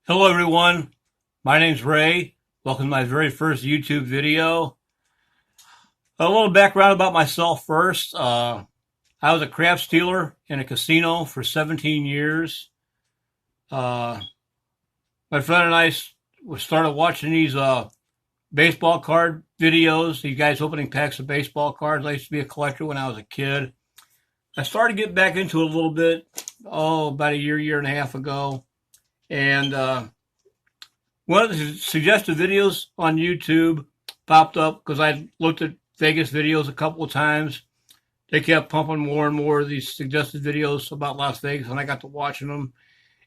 Hello everyone, my name's Ray. Welcome to my very first YouTube video. A little background about myself first. I was a crap stealer in a casino for 17 years. Uh, my friend and I started watching these baseball card videos, these guys opening packs of baseball cards. I used to be a collector when I was a kid. I started to get back into it a little bit, about a year and a half ago. And one of the suggested videos on YouTube popped up because I looked at Vegas videos a couple of times. They kept pumping more and more of these suggested videos about Las Vegas, and I got to watching them.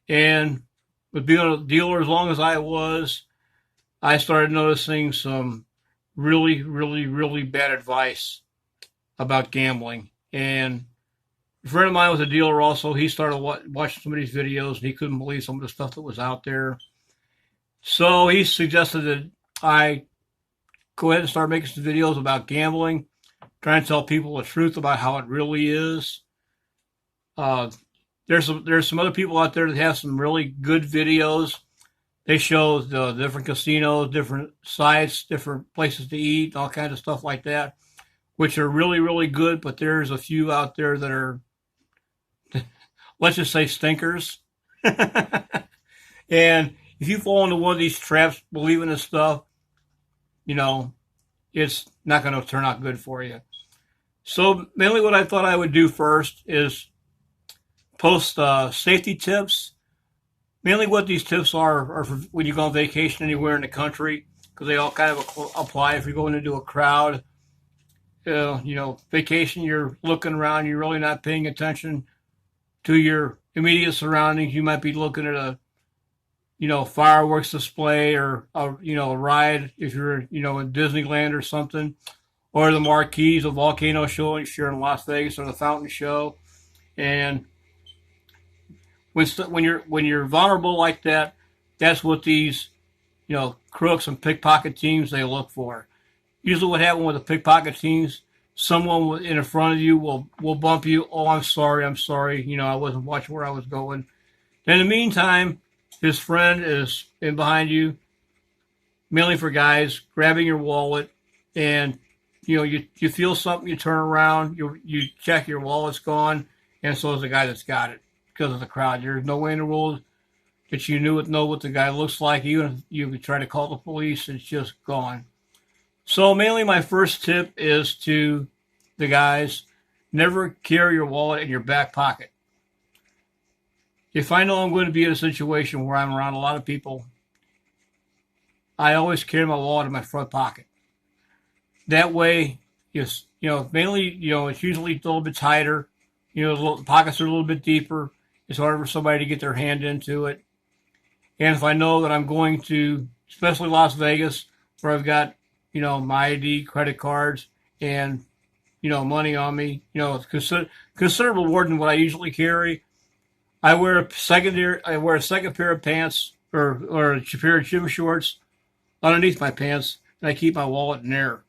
And with being a dealer as long as I was, I started noticing some really bad advice about gambling. And a friend of mine was a dealer also. He started watching some of these videos, and he couldn't believe some of the stuff that was out there. So he suggested that I go ahead and start making some videos about gambling, trying to tell people the truth about how it really is. There's some other people out there that have some really good videos. They show the different casinos, different sites, different places to eat, all kinds of stuff like that, which are really good. But there's a few out there that are, let's just say, stinkers. And if you fall into one of these traps, believing this stuff, it's not going to turn out good for you. So mainly what I thought I would do first is post safety tips. Mainly what these tips are for when you go on vacation anywhere in the country, because they all kind of apply if you're going into a crowd. Vacation, you're looking around, you're really not paying attention to your immediate surroundings. You might be looking at a fireworks display or a ride if you're in Disneyland or something, or the marquees, a volcano show if you're in Las Vegas, or the fountain show. And when you're vulnerable like that, that's what these crooks and pickpocket teams, they look for. Usually what happens with the pickpocket teams, someone in front of you will bump you. Oh, I'm sorry. I wasn't watching where I was going. In the meantime, his friend is in behind you, mainly for guys, grabbing your wallet, and you feel something, you turn around, you check, your wallet's gone, and so is the guy that's got it because of the crowd. There's no way in the world that you know what the guy looks like. Even if you could try to call the police, it's just gone. So mainly my first tip is to the guys, never carry your wallet in your back pocket. If I know I'm going to be in a situation where I'm around a lot of people, I always carry my wallet in my front pocket. That way, mainly, it's usually a little bit tighter. The pockets are a little bit deeper. It's harder for somebody to get their hand into it. And if I know that I'm going to, especially Las Vegas, where I've got, my ID, credit cards, and, money on me, it's considerable more than what I usually carry. I wear a second pair of pants or a pair of gym shorts underneath my pants, and I keep my wallet in there.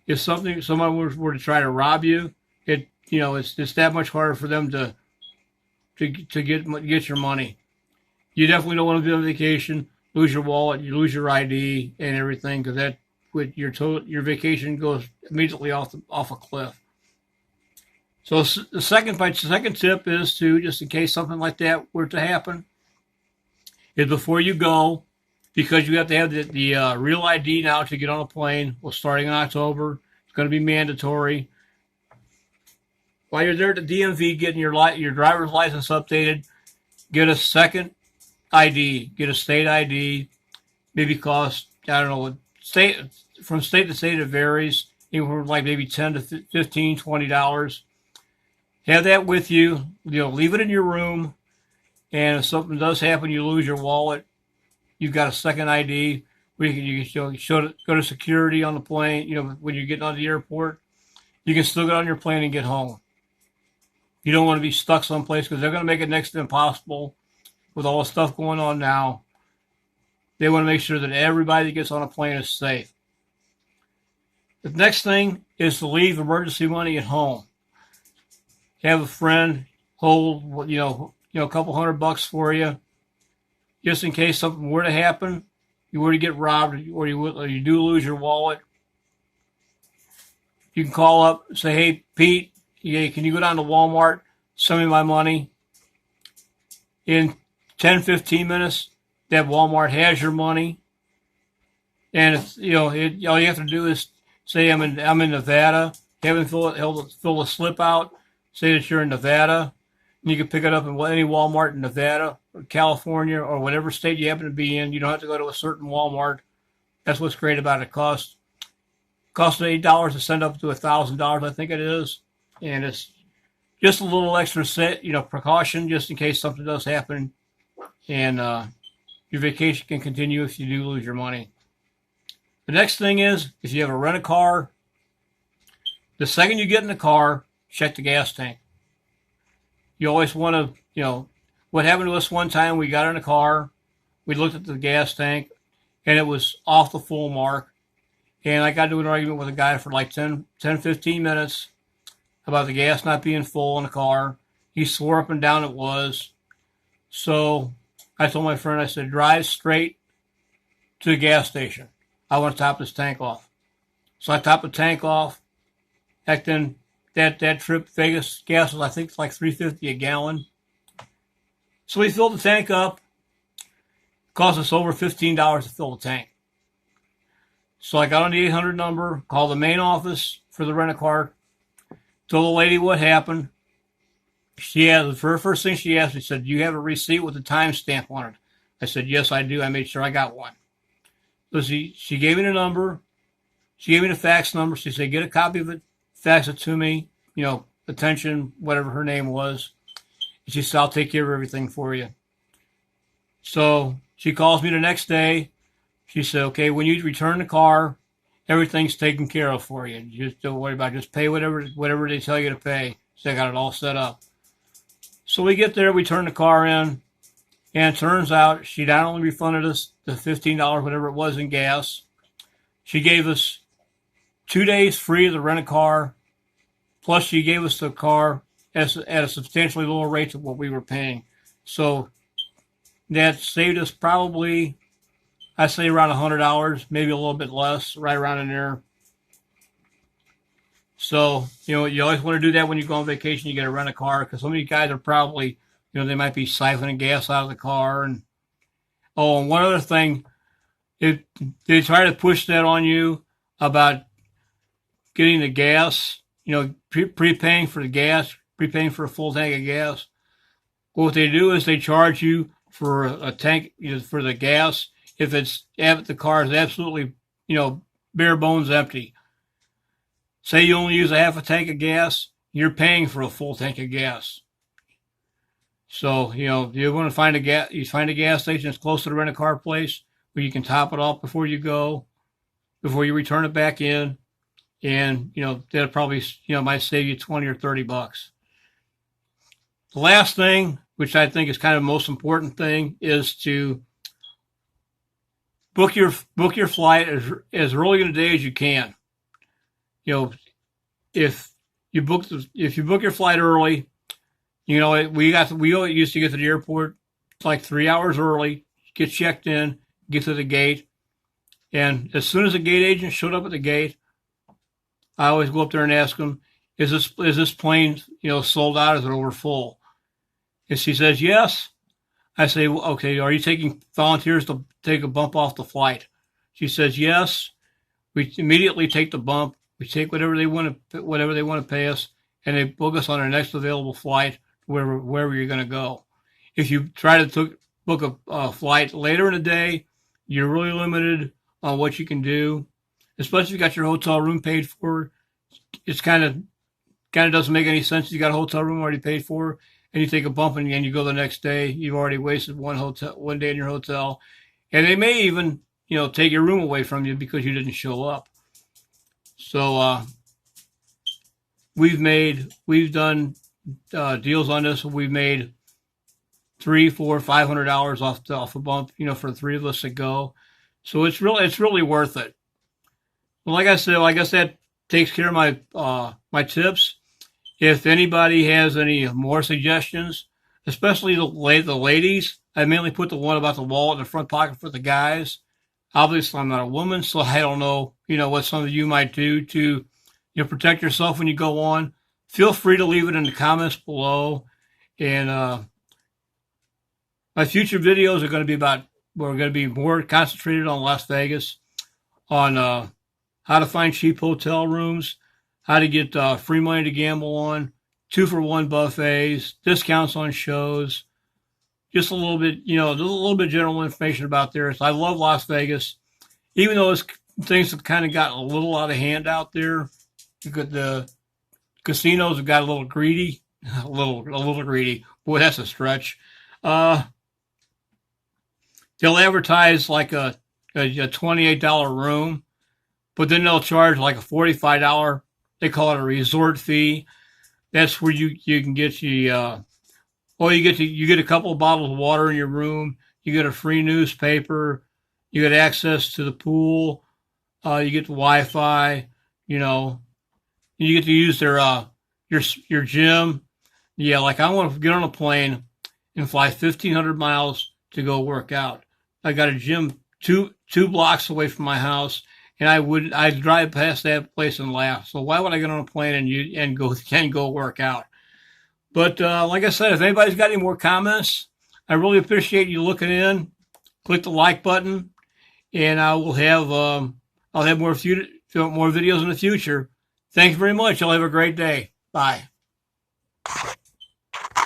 If someone were to try to rob you, it's that much harder for them to get your money. You definitely don't want to be on vacation, lose your wallet, you lose your ID and everything, because that with your vacation goes immediately off a cliff. So the second tip is to, just in case something like that were to happen, is before you go, because you have to have the real ID now to get on a plane. Well, starting in October, it's going to be mandatory. While you're there at the DMV getting your driver's license updated, get a second ID, get a state ID. Maybe cost, I don't know, from state to state it varies, anywhere from like maybe $10 to $15, $20. Have that with you. Leave it in your room. And if something does happen, you lose your wallet, you've got a second ID. You can go to security on the plane. When you're getting on the airport, you can still get on your plane and get home. You don't want to be stuck someplace, because they're going to make it next to impossible with all the stuff going on now. They want to make sure that everybody that gets on a plane is safe. The next thing is to leave emergency money at home. Have a friend hold, a couple $100 for you. just in case something were to happen, you were to get robbed, or you do lose your wallet. You can call up and say, hey, Pete, yeah, can you go down to Walmart, send me my money? In 10, 15 minutes, that Walmart has your money. And if, all you have to do is say I'm in Nevada. Have them fill a slip out. Say that you're in Nevada, and you can pick it up in any Walmart in Nevada or California or whatever state you happen to be in. You don't have to go to a certain Walmart. That's what's great about it. It costs $8 to send up to $1,000, I think it is, and it's just a little extra precaution just in case something does happen, and your vacation can continue if you do lose your money. The next thing is, if you have a rent-a-car, the second you get in the car, check the gas tank. You always want to, what happened to us one time, we got in a car, we looked at the gas tank, and it was off the full mark. And I got into an argument with a guy for like 10, 15 minutes about the gas not being full in the car. He swore up and down it was. So I told my friend, I said, drive straight to the gas station. I want to top this tank off. So I topped the tank off. Heck, then that trip, Vegas gas was, I think, like $3.50 a gallon. So we filled the tank up. It cost us over $15 to fill the tank. So I got on the 800 number, called the main office for the rent-a-car, told the lady what happened. The very first thing she asked me, said, do you have a receipt with a timestamp on it? I said, yes, I do. I made sure I got one. So she gave me the number. She gave me the fax number. She said, get a copy of it, fax it to me, attention, whatever her name was. And she said, I'll take care of everything for you. So she calls me the next day. She said, okay, when you return the car, everything's taken care of for you. Just don't worry about it. Just pay whatever they tell you to pay. So I got it all set up. So we get there, we turn the car in, and it turns out she not only refunded us the $15, whatever it was in gas, she gave us 2 days free of the rent-a-car, plus she gave us the car at a substantially lower rate than what we were paying. So that saved us probably, I say, around $100, maybe a little bit less, right around in there. So, you always want to do that when you go on vacation. You got to rent a car, because some of you guys are probably, they might be siphoning gas out of the car. And one other thing, they try to push that on you about getting the gas, prepaying for the gas, prepaying for a full tank of gas. What they do is they charge you for a tank, for the gas, if the car is absolutely, bare bones empty. Say you only use a half a tank of gas, you're paying for a full tank of gas. So, you want to find a gas station that's close to the rent-a-car place where you can top it off before you return it back in. And, that'll probably, might save you 20 or 30 bucks. The last thing, which I think is kind of the most important thing, is to book your flight as early in the day as you can. If you book your flight early, we used to get to the airport like 3 hours early, get checked in, get to the gate, and as soon as the gate agent showed up at the gate, I always go up there and ask him, is this plane sold out? Is it over full? And she says yes. I say, okay, are you taking volunteers to take a bump off the flight? She says yes. We immediately take the bump. We take whatever they want to pay us, and they book us on our next available flight wherever you're going to go. If you try to book a flight later in the day, you're really limited on what you can do, especially if you got your hotel room paid for. It's kind of doesn't make any sense. You got a hotel room already paid for, and you take a bump and you go the next day. You've already wasted one day in your hotel, and they may even take your room away from you because you didn't show up. So we've done deals on this. We've made $300, $400, $500 off a bump, for the three of us to go. So it's really worth it. Well, like I said, I guess that takes care of my tips. If anybody has any more suggestions, especially the ladies, I mainly put the one about the wallet in the front pocket for the guys. Obviously, I'm not a woman, so I don't know, what some of you might do to, protect yourself when you go on. Feel free to leave it in the comments below. And my future videos are going to be we're going to be more concentrated on Las Vegas, on how to find cheap hotel rooms, how to get free money to gamble on, 2-for-1 buffets, discounts on shows, just a little bit, just a little bit of general information about there. So I love Las Vegas, even though things have kind of gotten a little out of hand out there. The casinos have got a little greedy, a little greedy. Boy, that's a stretch. They'll advertise like a $28 room, but then they'll charge like a $45. They call it a resort fee. That's where you can get you get a couple of bottles of water in your room. You get a free newspaper. You get access to the pool. You get the Wi-Fi. You get to use their your gym. Yeah, like I want to get on a plane and fly 1,500 miles to go work out. I got a gym two blocks away from my house, and I'd drive past that place and laugh. So why would I get on a plane and go work out? But like I said, if anybody's got any more comments, I really appreciate you looking in. Click the like button, and I'll have more videos in the future. Thanks very much. Y'all have a great day. Bye.